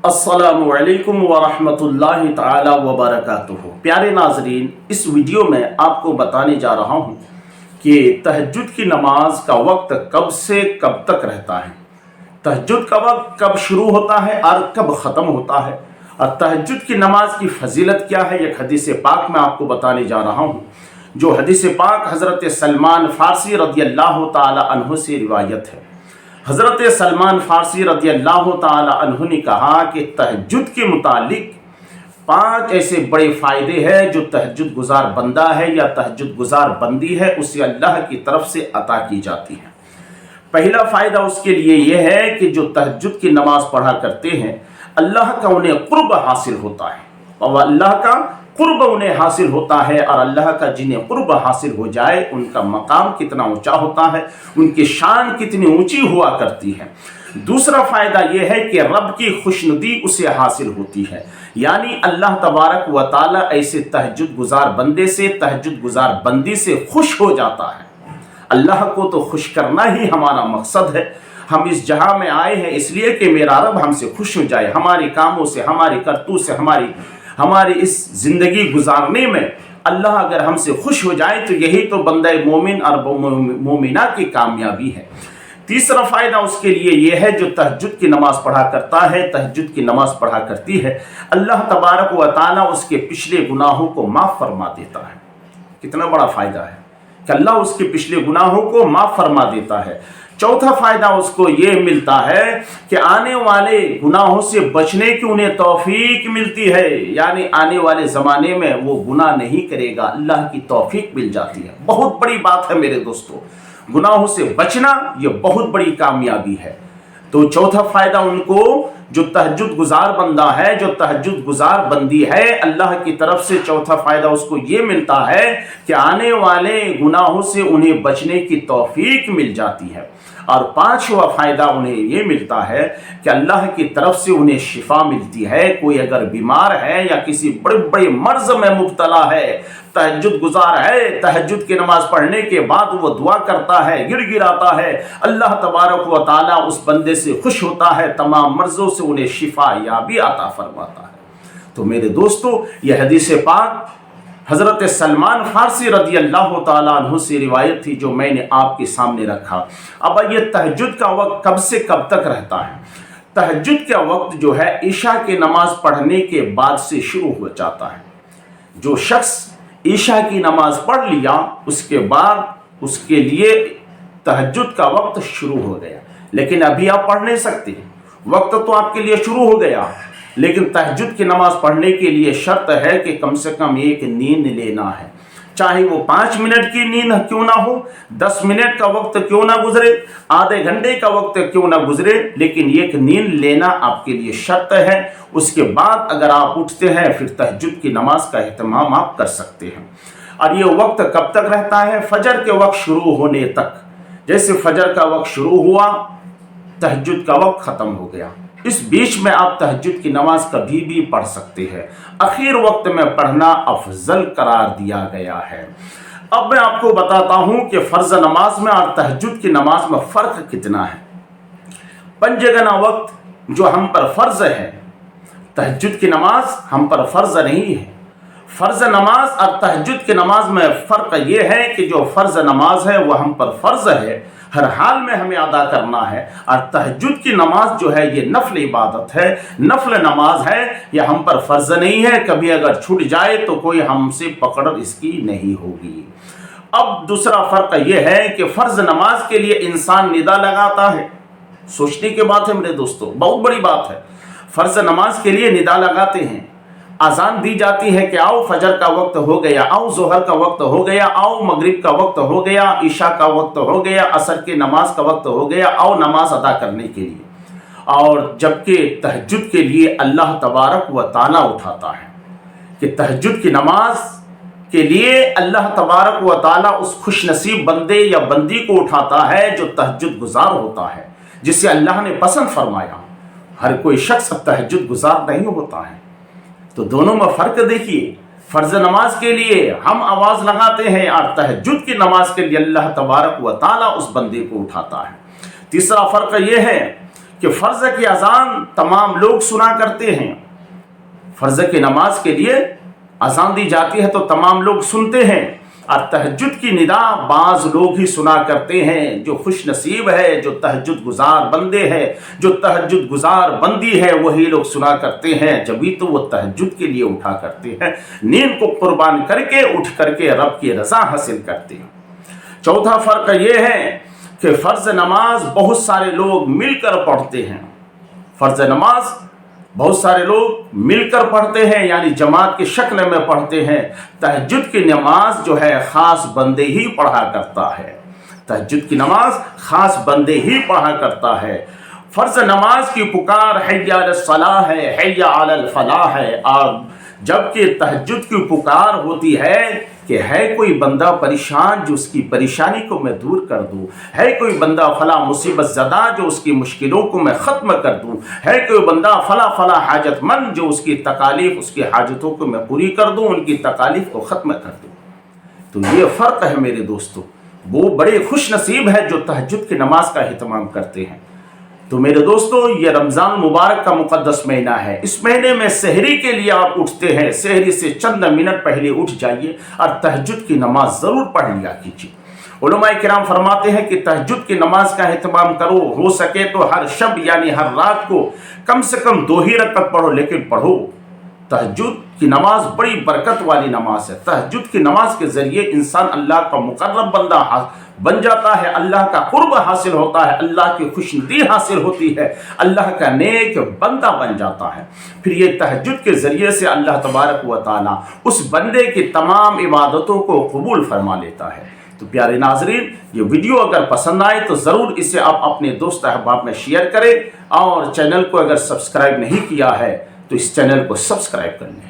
अस्सलामु अलैकुम वरहमतुल्लाहि ताला वबरकातुहू। प्यारे नाजरीन, इस वीडियो में आपको बताने जा रहा हूँ कि तहज्जुद की नमाज का वक्त कब से कब तक रहता है, तहज्जुद का वक्त कब शुरू होता है और कब ख़त्म होता है, और तहज्जुद की नमाज की फजीलत क्या है। एक हदीस पाक मैं आपको बताने जा रहा हूँ, जो हदीस पाक हज़रत सलमान फ़ारसी रज़ियल्लाहु ताला अन्हु से रिवायत है। हज़रत सलमान फ़ारसी रज़ियल्लाहु ताला अन्हु ने कहा कि तहज्जुद के मुतालिक 5 ऐसे बड़े फ़ायदे हैं जो तहज्जुद गुज़ार बंदा है या तहज्जुद गुज़ार बंदी है उसे अल्लाह की तरफ से अता की जाती है। पहला फ़ायदा उसके लिए यह है कि जो तहज्जुद की नमाज़ पढ़ा करते हैं अल्लाह का उन्हें कुर्ब हासिल होता है, और अल्लाह का कुर्ब उन्हें हासिल होता है, और अल्लाह का जिन्हें कुर्ब हासिल हो जाए उनका मकाम कितना ऊंचा होता है, उनकी शान कितनी ऊंची हुआ करती है। दूसरा फ़ायदा यह है कि रब की खुशनुदी उसे हासिल होती है, यानी अल्लाह तबारक व ताला ऐसे तहज्जुद गुज़ार बंदे से, तहज्जुद गुज़ार बंदी से खुश हो जाता है। अल्लाह को तो खुश करना ही हमारा मकसद है। हम इस जहां में आए हैं इसलिए कि मेरा रब हमसे खुश हो जाए, हमारे कामों से, हमारी करतूत से, हमारी इस ज़िंदगी गुजारने में अल्लाह अगर हमसे खुश हो जाए तो यही तो बंदा मोमिन और मोमिना की कामयाबी है। तीसरा फ़ायदा उसके लिए यह है, जो तहज्जुद की नमाज़ पढ़ा करता है, तहज्जुद की नमाज़ पढ़ा करती है, अल्लाह तबारक व ताला उसके पिछले गुनाहों को माफ़ फरमा देता है। कितना बड़ा फ़ायदा है कि अल्लाह उसके पिछले गुनाहों को माफ़ फरमा देता है। चौथा फ़ायदा उसको ये मिलता है कि आने वाले गुनाहों से बचने की उन्हें तौफीक मिलती है, यानी आने वाले ज़माने में वो गुनाह नहीं करेगा, अल्लाह की तौफीक मिल जाती है। बहुत बड़ी बात है मेरे दोस्तों, गुनाहों से बचना ये बहुत बड़ी कामयाबी है। तो चौथा फ़ायदा उनको, जो तहज्जुद गुज़ार बंदा है, जो तहज्जुद गुज़ार बंदी है, अल्लाह की तरफ से चौथा फ़ायदा उसको ये मिलता है कि आने वाले गुनाहों से उन्हें बचने की तौफीक मिल जाती है। और पांचवा फ़ायदा उन्हें ये मिलता है कि अल्लाह की तरफ से उन्हें शिफा मिलती है। कोई अगर बीमार है या किसी बड़े बड़े मर्ज में मुब्तला है, तहज्जुद गुज़ार है, तहज्जुद की नमाज़ पढ़ने के बाद वो दुआ करता है, गिड़गिड़ाता है, अल्लाह तबारक व ताला उस बंदे से खुश होता है, तमाम मर्ज़ों से उन्हें शिफा याबी अता फरमाता है। तो मेरे दोस्तों, यह हदीस पाक हज़रत सलमान फ़ारसी रज़ियल्लाहु ताला अन्हु से रिवायत थी, जो मैंने आपके सामने रखा। अब ये तहज्जुद का वक्त कब से कब तक रहता है। तहज्जुद का वक्त जो है ईशा की नमाज़ पढ़ने के बाद से शुरू हो जाता है। जो शख्स ईशा की नमाज़ पढ़ लिया उसके बाद उसके लिए तहज्जुद का वक्त शुरू हो गया, लेकिन अभी आप पढ़ नहीं सकते, वक्त तो आपके लिए शुरू हो गया। लेकिन तहज्जुद की नमाज़ पढ़ने के लिए शर्त है कि कम से कम एक नींद लेना है, चाहे वो 5 मिनट की नींद क्यों ना हो, 10 मिनट का वक्त क्यों ना गुजरे, आधे घंटे का वक्त क्यों ना गुजरे, लेकिन एक नींद लेना आपके लिए शर्त है। उसके बाद अगर आप उठते हैं फिर तहज्जुद की नमाज का एहतमाम आप कर सकते हैं। और ये वक्त कब तक रहता है? फजर के वक्त शुरू होने तक। जैसे फजर का वक्त शुरू हुआ, तहज्जुद का वक्त ख़त्म हो गया, इस बीच में आप तहज्जुद की नमाज कभी भी पढ़ सकते हैं। आखिर वक्त में पढ़ना अफजल करार दिया गया है। अब मैं आपको बताता हूं कि फ़र्ज़ नमाज में और तहज्जुद की नमाज में फ़र्क कितना है। पंजगना वक्त जो हम पर फ़र्ज़ है, तहज्जुद की नमाज हम पर फ़र्ज़ नहीं है। फ़र्ज़ नमाज और तहज्जुद की नमाज में फ़र्क ये है कि जो फ़र्ज़ नमाज है वह हम पर फ़र्ज़ है, हर हाल में हमें अदा करना है, और तहज्जुद की नमाज जो है ये नफल इबादत है, नफल नमाज है, यह हम पर फ़र्ज़ नहीं है। कभी अगर छूट जाए तो कोई हमसे पकड़ इसकी नहीं होगी। अब दूसरा फ़र्क यह है कि फ़र्ज़ नमाज के लिए इंसान निदा लगाता है। सोचने की बात है मेरे दोस्तों, बहुत बड़ी बात है। फ़र्ज़ नमाज के लिए निदा लगाते हैं, आज़ान दी जाती है कि आओ फजर का वक्त हो गया, आओ ज़ोहर का वक्त हो गया, आओ मगरिब का वक्त हो गया, ईशा का वक्त हो गया, असर की नमाज का वक्त हो गया, आओ नमाज अदा करने के लिए। और जबकि तहज्जुद के लिए अल्लाह तबारक व ताला उठाता है कि तहज्जुद की नमाज के लिए अल्लाह तबारक व ताला उस खुशनसीब बंदे या बंदी को उठाता है जो तहज्जुद गुज़ार होता है, जिसे अल्लाह ने पसंद फरमाया। हर कोई शख्स तहज्जुद गुज़ार नहीं होता है। तो दोनों में फ़र्क देखिए, फ़र्ज़ नमाज के लिए हम आवाज़ लगाते हैं और तहज्जुद की नमाज के लिए अल्लाह तबारक व ताला उस बंदे को उठाता है। तीसरा फ़र्क यह है कि फ़र्ज़ की अज़ान तमाम लोग सुना करते हैं, फ़र्ज़ की नमाज के लिए अज़ान दी जाती है तो तमाम लोग सुनते हैं, और तहज्जुद की निदा बाज़ लोग ही सुना करते हैं। जो खुश नसीब है, जो तहज्जुद गुजार बंदे हैं, जो तहज्जुद गुजार बंदी है, वही लोग सुना करते हैं। जब भी तो वो तहज्जुद के लिए उठा करते हैं, नींद को कुर्बान करके उठ करके रब की रज़ा हासिल करते हैं। चौथा फ़र्क ये है कि फ़र्ज़ नमाज बहुत सारे लोग मिलकर पढ़ते हैं। फ़र्ज़ नमाज बहुत सारे लोग मिलकर पढ़ते हैं, यानी जमात की शक्ल में पढ़ते हैं। तहज्जुद की नमाज जो है ख़ास बंदे ही पढ़ा करता है। तहज्जुद की नमाज ख़ास बंदे ही पढ़ा करता है। फ़र्ज़ नमाज की पुकार हैया अलस सलाह है, हैया अलल फलाह है, और जबकि तहज्जुद की पुकार होती है कि है कोई बंदा परेशान जो उसकी परेशानी को मैं दूर कर दूं, है कोई बंदा फला मुसीबत ज़दा जो उसकी मुश्किलों को मैं ख़त्म कर दूं, है कोई बंदा फला फला हाजतमंद जो उसकी तकालीफ उसकी हाजतों को मैं पूरी कर दूं, उनकी तकालीफ को ख़त्म कर दूं। तो ये फ़र्क है मेरे दोस्तों। वो बड़े खुश नसीब है जो तहज्जुद की नमाज का एहतमाम करते हैं। तो मेरे दोस्तों, ये रमज़ान मुबारक का मुक़द्दस महीना है। इस महीने में सहरी के लिए आप उठते हैं, सहरी से चंद मिनट पहले उठ जाइए और तहज्जुद की नमाज ज़रूर पढ़ लिया कीजिए। उलमाए किराम फरमाते हैं कि तहज्जुद की नमाज का एहतमाम करो, हो सके तो हर शब यानी हर रात को कम से कम 2 ही रकअत पढ़ो, लेकिन पढ़ो। तहज्जुद की नमाज बड़ी बरकत वाली नमाज है। तहज्जुद की नमाज के ज़रिए इंसान अल्लाह का मुकर्रब बंदा बन जाता है, अल्लाह का कुर्ब हासिल होता है, अल्लाह की खुशनुदी हासिल होती है, अल्लाह का नेक बंदा बन जाता है। फिर ये तहज्जुद के ज़रिए से अल्लाह तबारक व तआला उस बंदे की तमाम इबादतों को कबूल फरमा लेता है। तो प्यारे नाज़रीन, ये वीडियो अगर पसंद आए तो ज़रूर इसे आप अपने दोस्त अहबाब में शेयर करें, और चैनल को अगर सब्सक्राइब नहीं किया है तो इस चैनल को सब्सक्राइब कर लें।